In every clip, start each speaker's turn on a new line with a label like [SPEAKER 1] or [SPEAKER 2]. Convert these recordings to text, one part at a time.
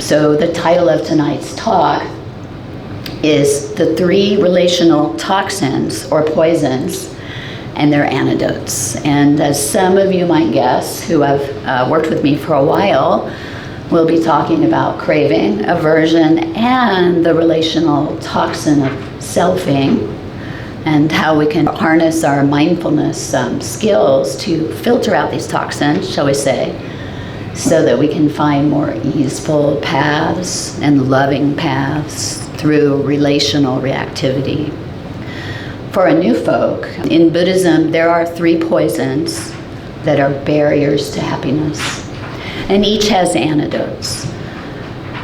[SPEAKER 1] So the title of tonight's talk is The 3 Relational Toxins or Poisons and Their Antidotes. And as some of you might guess, who have worked with me for a while, we'll be talking about craving, aversion, and the relational toxin of selfing, and how we can harness our mindfulness skills to filter out these toxins, shall we say, so that we can find more easeful paths and loving paths through relational reactivity. For a new folk, in Buddhism, there are 3 poisons that are barriers to happiness, and each has antidotes,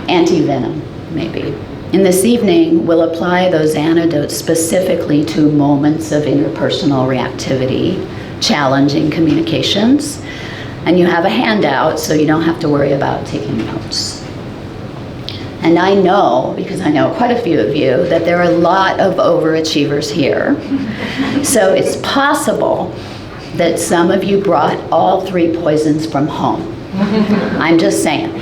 [SPEAKER 1] anti-venom, maybe. And this evening, we'll apply those antidotes specifically to moments of interpersonal reactivity, challenging communications. And you have a handout, so you don't have to worry about taking notes. And I know, because I know quite a few of you, that there are a lot of overachievers here. So it's possible that some of you brought all 3 poisons from home. I'm just saying.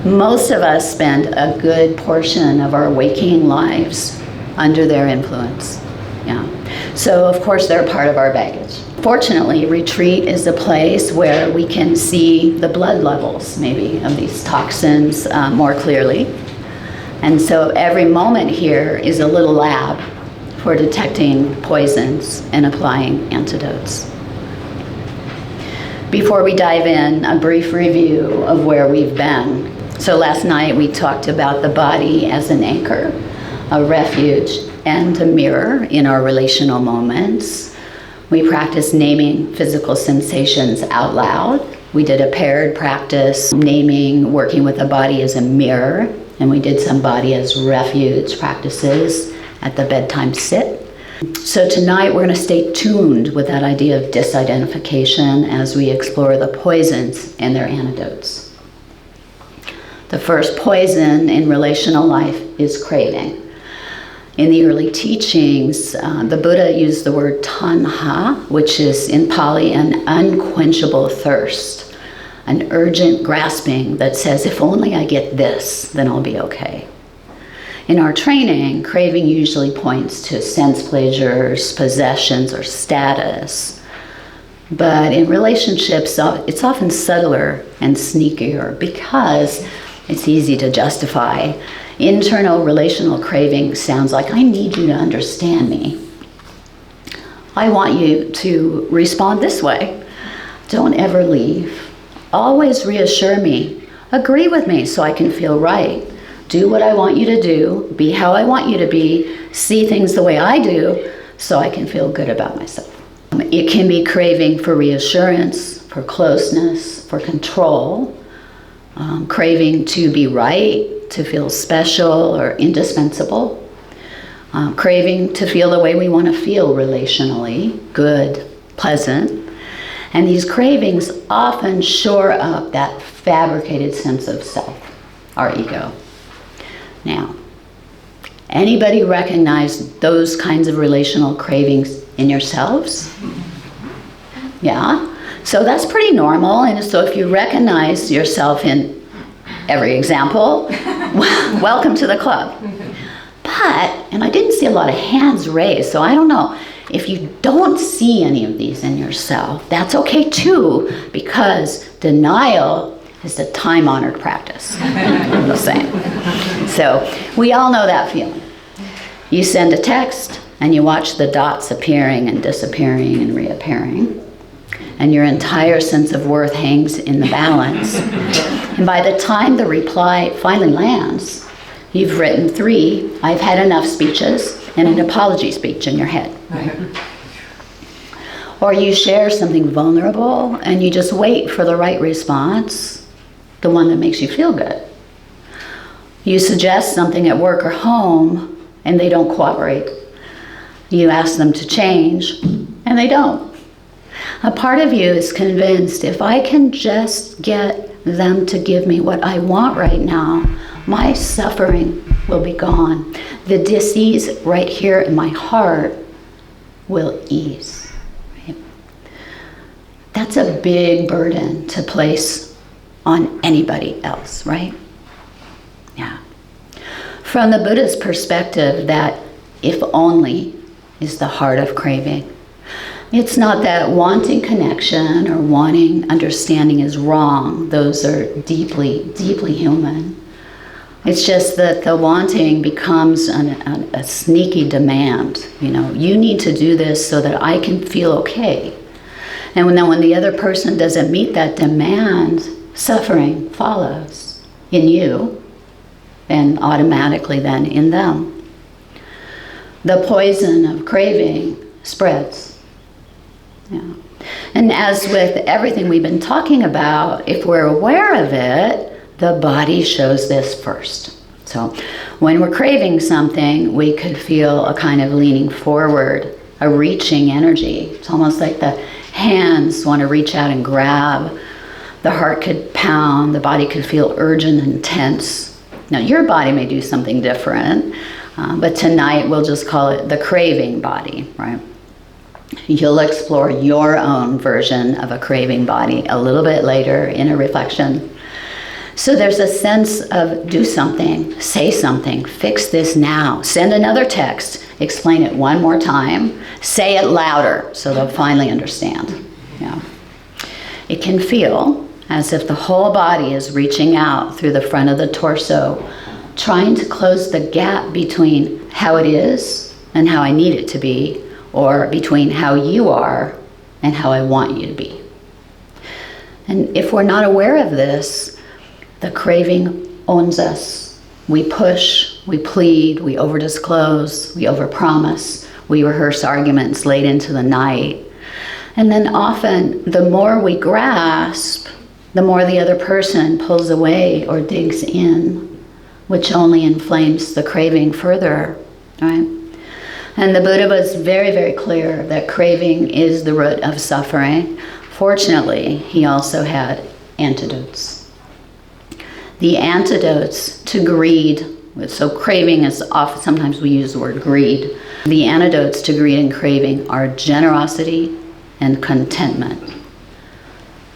[SPEAKER 1] Most of us spend a good portion of our waking lives under their influence. Yeah. So of course they're part of our baggage. Fortunately, retreat is a place where we can see the blood levels, maybe, of these toxins more clearly. And so every moment here is a little lab for detecting poisons and applying antidotes. Before we dive in, a brief review of where we've been. So last night we talked about the body as an anchor, a refuge, and a mirror in our relational moments. We practiced naming physical sensations out loud. We did a paired practice naming, working with the body as a mirror, and we did some body as refuge practices at the bedtime sit. So tonight we're going to stay tuned with that idea of disidentification as we explore the poisons and their antidotes. The first poison in relational life is craving. In the early teachings, the Buddha used the word tanha, which is in Pali an unquenchable thirst, an urgent grasping that says, if only I get this, then I'll be okay. In our training, craving usually points to sense pleasures, possessions, or status. But in relationships, it's often subtler and sneakier because it's easy to justify. Internal relational craving sounds like, I need you to understand me. I want you to respond this way. Don't ever leave. Always reassure me. Agree with me so I can feel right. Do what I want you to do. Be how I want you to be. See things the way I do so I can feel good about myself. It can be craving for reassurance, for closeness, for control. Craving to be right, to feel special or indispensable. Craving to feel the way we want to feel relationally, good, pleasant. And these cravings often shore up that fabricated sense of self, our ego. Now, anybody recognize those kinds of relational cravings in yourselves? Yeah? So that's pretty normal. And so if you recognize yourself in every example, welcome to the club. But, and I didn't see a lot of hands raised, so I don't know. If you don't see any of these in yourself, that's okay too, because denial is a time-honored practice. I'm just saying. So we all know that feeling. You send a text and you watch the dots appearing and disappearing and reappearing, and your entire sense of worth hangs in the balance. And by the time the reply finally lands, you've written 3 I've had enough speeches and an apology speech in your head. Right? Or you share something vulnerable and you just wait for the right response, the one that makes you feel good. You suggest something at work or home and they don't cooperate. You ask them to change and they don't. A part of you is convinced, if I can just get them to give me what I want right now, my suffering will be gone. The dis-ease right here in my heart will ease. Right? That's a big burden to place on anybody else, right? From the Buddha's perspective, that if only is the heart of craving. It's not that wanting connection or wanting understanding is wrong. Those are deeply, deeply human. It's just that the wanting becomes a sneaky demand. You need to do this so that I can feel okay. And then when the other person doesn't meet that demand, suffering follows in you and automatically then in them. The poison of craving spreads. Yeah. And as with everything we've been talking about, if we're aware of it, the body shows this first. So when we're craving something, we could feel a kind of leaning forward, a reaching energy. It's almost like the hands want to reach out and grab. The heart could pound, the body could feel urgent and tense. Now your body may do something different, but tonight we'll just call it the craving body, right? You'll explore your own version of a craving body a little bit later in a reflection. So there's a sense of do something, say something, fix this now, send another text, explain it one more time, say it louder so they'll finally understand. Yeah. It can feel as if the whole body is reaching out through the front of the torso, trying to close the gap between how it is and how I need it to be, or between how you are and how I want you to be. And if we're not aware of this, the craving owns us. We push, we plead, we over-disclose, we overpromise, we rehearse arguments late into the night. And then often, the more we grasp, the more the other person pulls away or digs in, which only inflames the craving further, right? And the Buddha was very, very clear that craving is the root of suffering. Fortunately, he also had antidotes. The antidotes to greed, so craving is often, sometimes we use the word greed. The antidotes to greed and craving are generosity and contentment.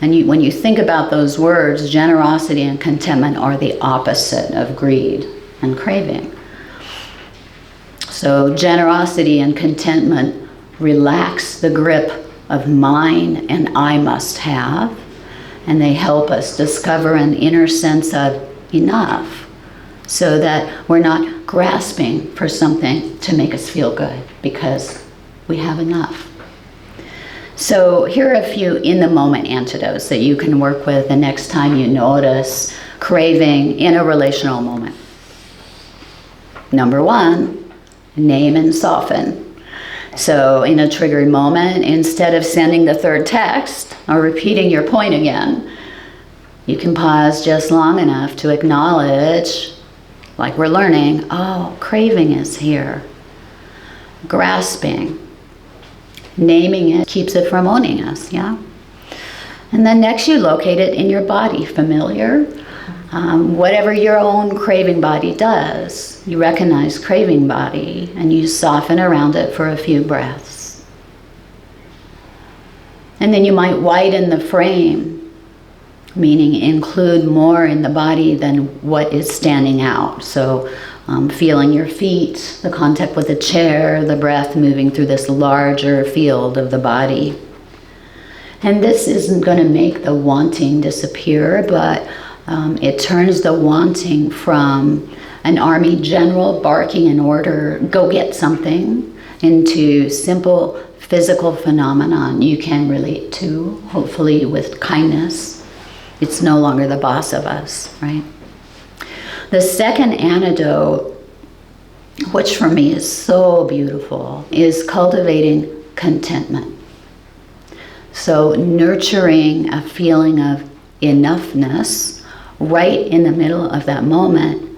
[SPEAKER 1] And when you think about those words, generosity and contentment are the opposite of greed and craving. So generosity and contentment relax the grip of mine and I must have, and they help us discover an inner sense of enough so that we're not grasping for something to make us feel good because we have enough. So here are a few in-the-moment antidotes that you can work with the next time you notice craving in a relational moment. Number 1, name and soften. So in a triggered moment, instead of sending the third text or repeating your point again, you can pause just long enough to acknowledge, like we're learning, oh, craving is here. Grasping. Naming it keeps it from owning us, yeah? And then next you locate it in your body, familiar. Whatever your own craving body does, you recognize craving body and you soften around it for a few breaths. And then you might widen the frame, meaning include more in the body than what is standing out. So feeling your feet, the contact with the chair, the breath moving through this larger field of the body. And this isn't going to make the wanting disappear, but it turns the wanting from an army general barking an order, go get something, into simple physical phenomenon you can relate to, hopefully with kindness. It's no longer the boss of us, right? The second antidote, which for me is so beautiful, is cultivating contentment. So nurturing a feeling of enoughness right in the middle of that moment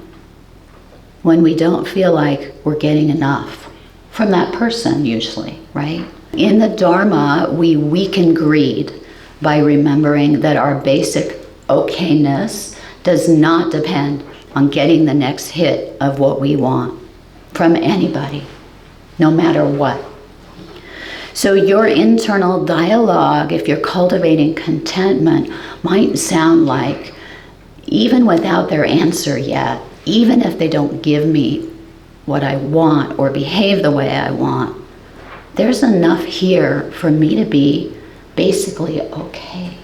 [SPEAKER 1] when we don't feel like we're getting enough from that person usually, right? In the Dharma, we weaken greed by remembering that our basic okayness does not depend on getting the next hit of what we want from anybody, no matter what. So your internal dialogue, if you're cultivating contentment, might sound like, even without their answer yet, even if they don't give me what I want or behave the way I want, there's enough here for me to be basically okay.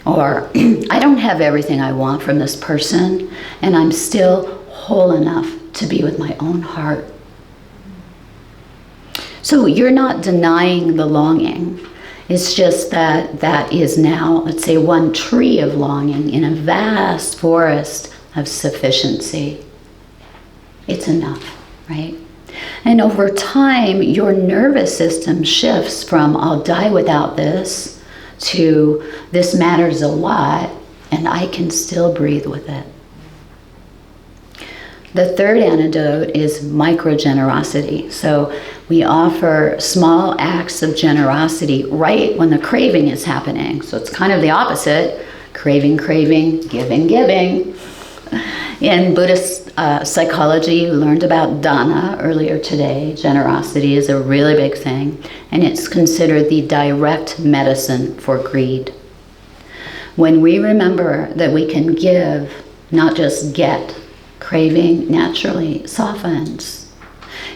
[SPEAKER 1] Or I don't have everything I want from this person, and I'm still whole enough to be with my own heart. So you're not denying the longing. It's just that that is now, let's say, one tree of longing in a vast forest of sufficiency. It's enough, right? And over time, your nervous system shifts from I'll die without this to this matters a lot and I can still breathe with it. The third antidote is microgenerosity. So we offer small acts of generosity right when the craving is happening. So it's kind of the opposite. Craving, craving, giving, giving. In Buddhist psychology, we learned about Dharma earlier today. Generosity is a really big thing, and it's considered the direct medicine for greed. When we remember that we can give, not just get, craving naturally softens.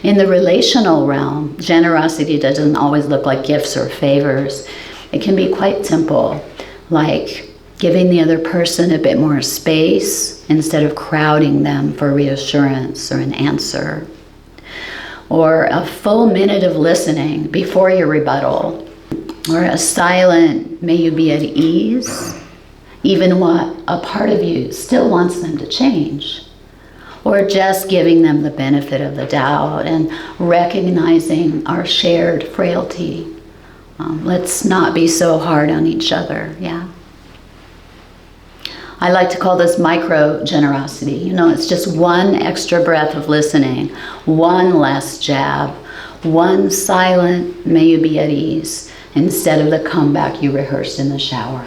[SPEAKER 1] In the relational realm, generosity doesn't always look like gifts or favors. It can be quite simple, like giving the other person a bit more space instead of crowding them for reassurance or an answer. Or a full minute of listening before your rebuttal. Or a silent, may you be at ease, even what a part of you still wants them to change. Or just giving them the benefit of the doubt and recognizing our shared frailty. Let's not be so hard on each other, yeah? I like to call this micro-generosity. You know, it's just one extra breath of listening, one less jab, one silent, may you be at ease, instead of the comeback you rehearsed in the shower.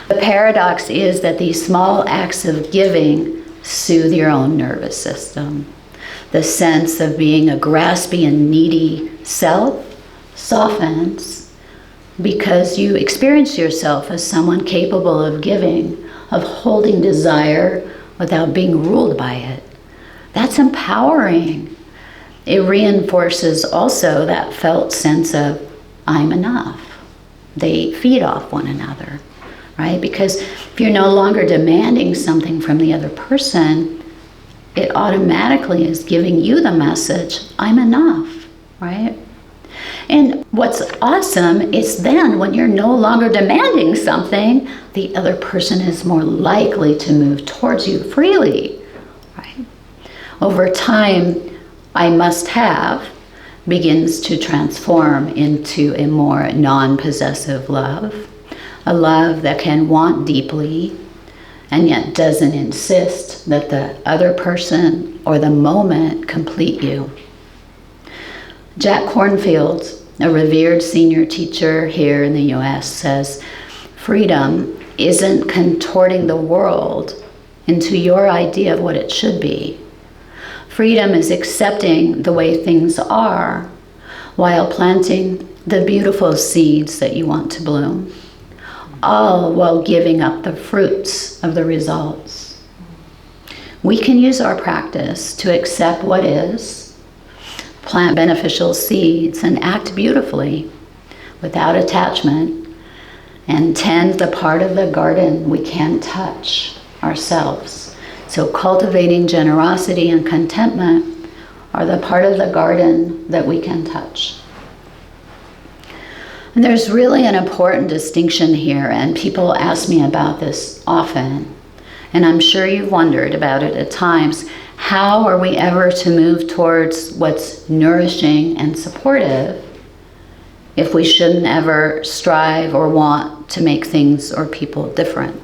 [SPEAKER 1] The paradox is that these small acts of giving soothe your own nervous system. The sense of being a graspy and needy self softens because you experience yourself as someone capable of giving, of holding desire without being ruled by it. That's empowering. It reinforces also that felt sense of, I'm enough. They feed off one another, right? Because if you're no longer demanding something from the other person, it automatically is giving you the message, I'm enough, right? And what's awesome is then when you're no longer demanding something, the other person is more likely to move towards you freely, right? Over time, I must have begins to transform into a more non-possessive love, a love that can want deeply and yet doesn't insist that the other person or the moment complete you. Jack Kornfield, a revered senior teacher here in the US, says, freedom isn't contorting the world into your idea of what it should be. Freedom is accepting the way things are while planting the beautiful seeds that you want to bloom, all while giving up the fruits of the results. We can use our practice to accept what is, plant beneficial seeds, and act beautifully without attachment, and tend the part of the garden we can't touch ourselves. So cultivating generosity and contentment are the part of the garden that we can touch. And there's really an important distinction here, and people ask me about this often, and I'm sure you've wondered about it at times. How are we ever to move towards what's nourishing and supportive if we shouldn't ever strive or want to make things or people different,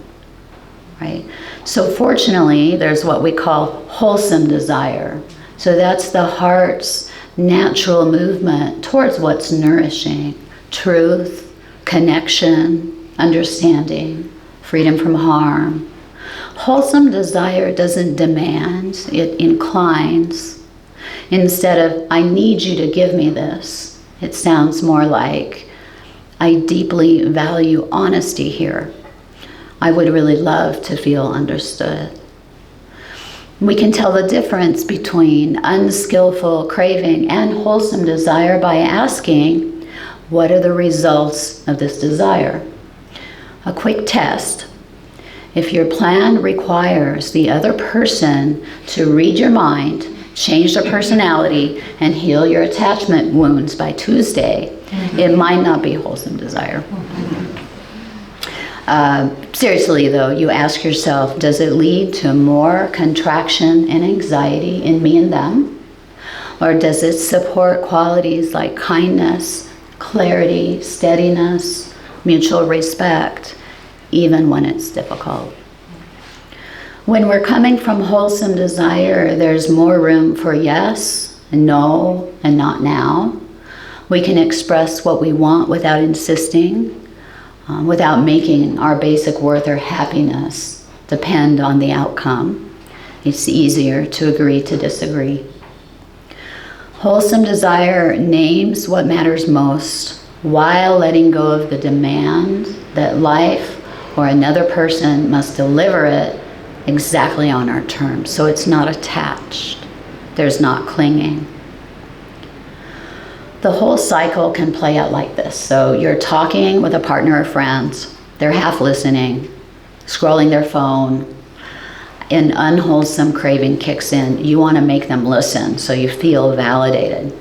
[SPEAKER 1] right? So fortunately, there's what we call wholesome desire. So that's the heart's natural movement towards what's nourishing, truth, connection, understanding, freedom from harm. Wholesome desire doesn't demand, it inclines. Instead of, I need you to give me this, it sounds more like, I deeply value honesty here. I would really love to feel understood. We can tell the difference between unskillful craving and wholesome desire by asking, what are the results of this desire? A quick test. If your plan requires the other person to read your mind, change their personality, and heal your attachment wounds by Tuesday, it might not be wholesome desire. Seriously though, you ask yourself, does it lead to more contraction and anxiety in me and them? Or does it support qualities like kindness, clarity, steadiness, mutual respect, even when it's difficult? When we're coming from wholesome desire, there's more room for yes and no and not now. We can express what we want without insisting, without making our basic worth or happiness depend on the outcome. It's easier to agree to disagree. Wholesome desire names what matters most while letting go of the demand that life or another person must deliver it exactly on our terms. So it's not attached. There's not clinging. The whole cycle can play out like this. So you're talking with a partner or friends. They're half listening, scrolling their phone. An unwholesome craving kicks in. You want to make them listen so you feel validated.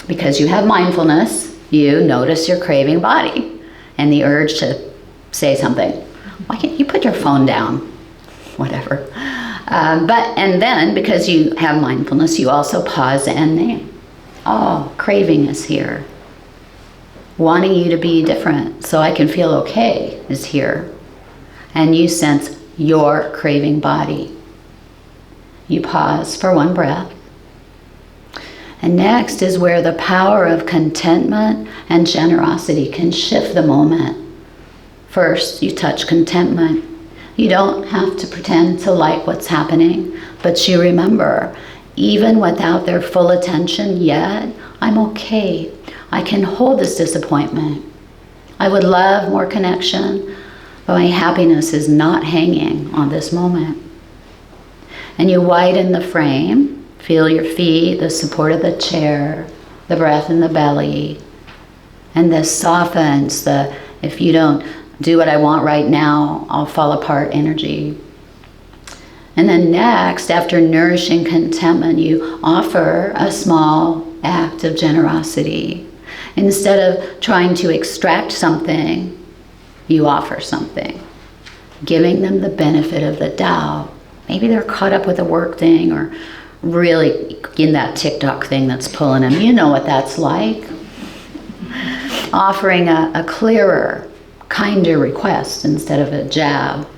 [SPEAKER 1] Because you have mindfulness, you notice your craving body and the urge to say something. Why can't you put your phone down? Whatever. And then, because you have mindfulness, you also pause and name. Oh, craving is here. Wanting you to be different so I can feel okay is here. And you sense your craving body. You pause for one breath. And next is where the power of contentment and generosity can shift the moment. First, you touch contentment. You don't have to pretend to like what's happening, but you remember, even without their full attention yet, I'm okay. I can hold this disappointment. I would love more connection, but my happiness is not hanging on this moment. And you widen the frame, feel your feet, the support of the chair, the breath in the belly, and this softens the, if you don't do what I want right now, I'll fall apart energy. And then next, after nourishing contentment, you offer a small act of generosity. Instead of trying to extract something, you offer something, giving them the benefit of the doubt. Maybe they're caught up with a work thing or really in that TikTok thing that's pulling them. You know what that's like. Offering a clearer, kinder request instead of a jab.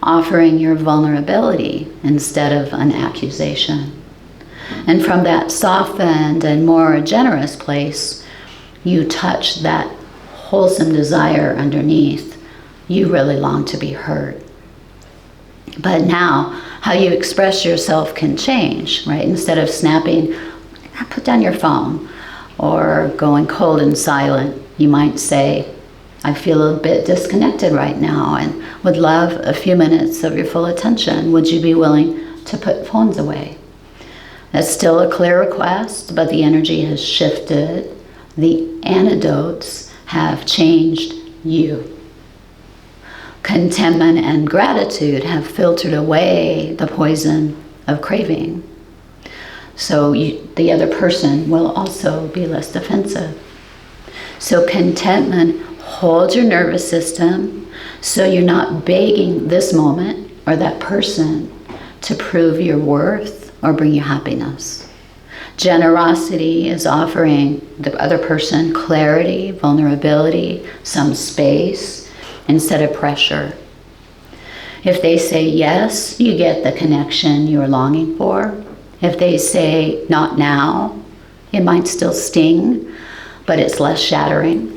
[SPEAKER 1] Offering your vulnerability instead of an accusation. And from that softened and more generous place, you touch that wholesome desire underneath. You really long to be heard. But now, how you express yourself can change, right? Instead of snapping, put down your phone, or going cold and silent, you might say, I feel a bit disconnected right now and would love a few minutes of your full attention. Would you be willing to put phones away? That's still a clear request, but the energy has shifted. The antidotes have changed you. Contentment and gratitude have filtered away the poison of craving. So the other person will also be less defensive. So contentment holds your nervous system so you're not begging this moment or that person to prove your worth or bring you happiness. Generosity is offering the other person clarity, vulnerability, some space instead of pressure. If they say yes, you get the connection you're longing for. If they say not now, it might still sting, but it's less shattering.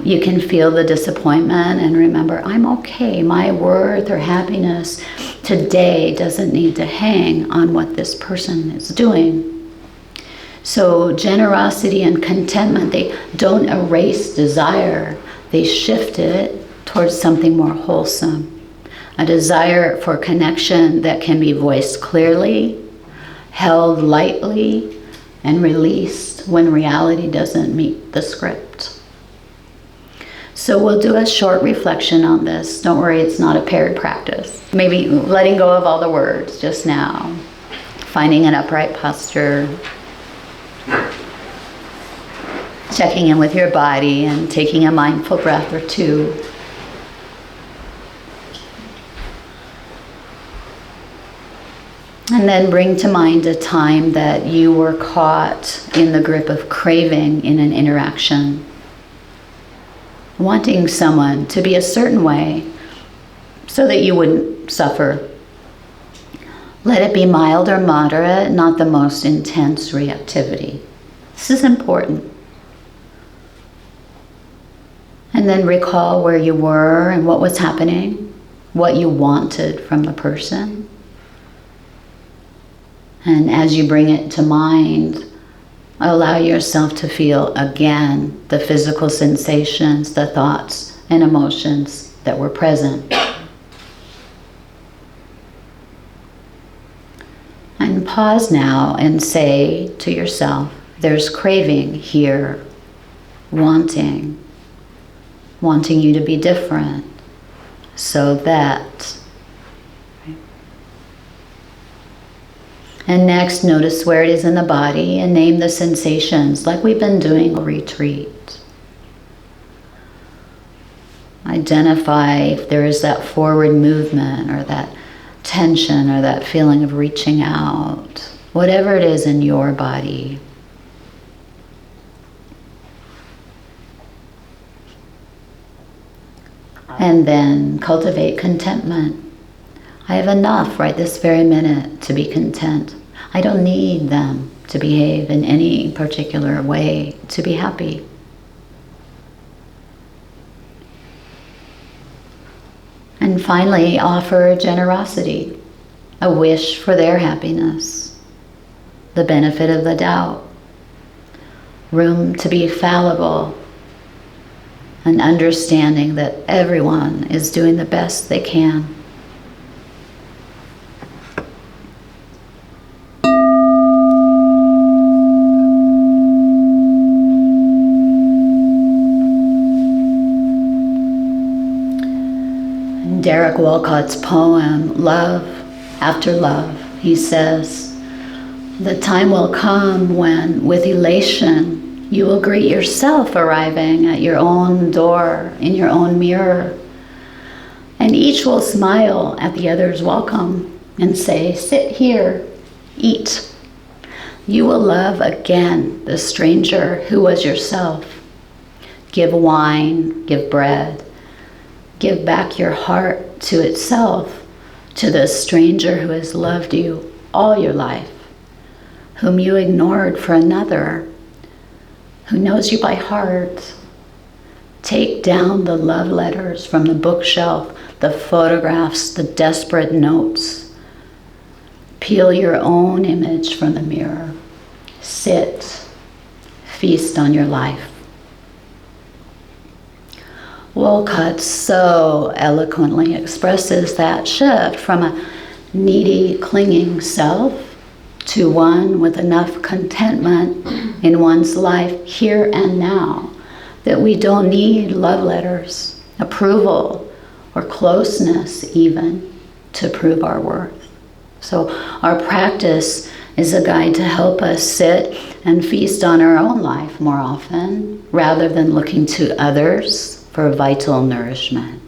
[SPEAKER 1] You can feel the disappointment and remember, I'm okay. My worth or happiness today doesn't need to hang on what this person is doing. So generosity and contentment, they don't erase desire. They shift it towards something more wholesome. A desire for connection that can be voiced clearly, held lightly, and released when reality doesn't meet the script. So we'll do a short reflection on this. Don't worry, it's not a paired practice. Maybe letting go of all the words just now. Finding an upright posture. Checking in with your body and taking a mindful breath or two. And then bring to mind a time that you were caught in the grip of craving in an interaction. Wanting someone to be a certain way so that you wouldn't suffer. Let it be mild or moderate, not the most intense reactivity. This is important. And then recall where you were and what was happening, what you wanted from the person. And as you bring it to mind, allow yourself to feel again the physical sensations, the thoughts and emotions that were present. And pause now and say to yourself, there's craving here, wanting you to be different, so that. And next, notice where it is in the body and name the sensations like we've been doing a retreat. Identify if there is that forward movement or that tension or that feeling of reaching out, whatever it is in your body. And then cultivate contentment. I have enough right this very minute to be content. I don't need them to behave in any particular way to be happy. And finally, offer generosity, a wish for their happiness, the benefit of the doubt, room to be fallible, an understanding that everyone is doing the best they can. Derek Walcott's poem, Love After Love, he says, the time will come when, with elation, you will greet yourself arriving at your own door, in your own mirror, and each will smile at the other's welcome and say, sit here, eat. You will love again the stranger who was yourself. Give wine, give bread. Give back your heart to itself, to the stranger who has loved you all your life, whom you ignored for another, who knows you by heart. Take down the love letters from the bookshelf, the photographs, the desperate notes. Peel your own image from the mirror. Sit, feast on your life. Walcott so eloquently expresses that shift from a needy, clinging self to one with enough contentment in one's life here and now that we don't need love letters, approval, or closeness even to prove our worth. So our practice is a guide to help us sit and feast on our own life more often rather than looking to others for vital nourishment.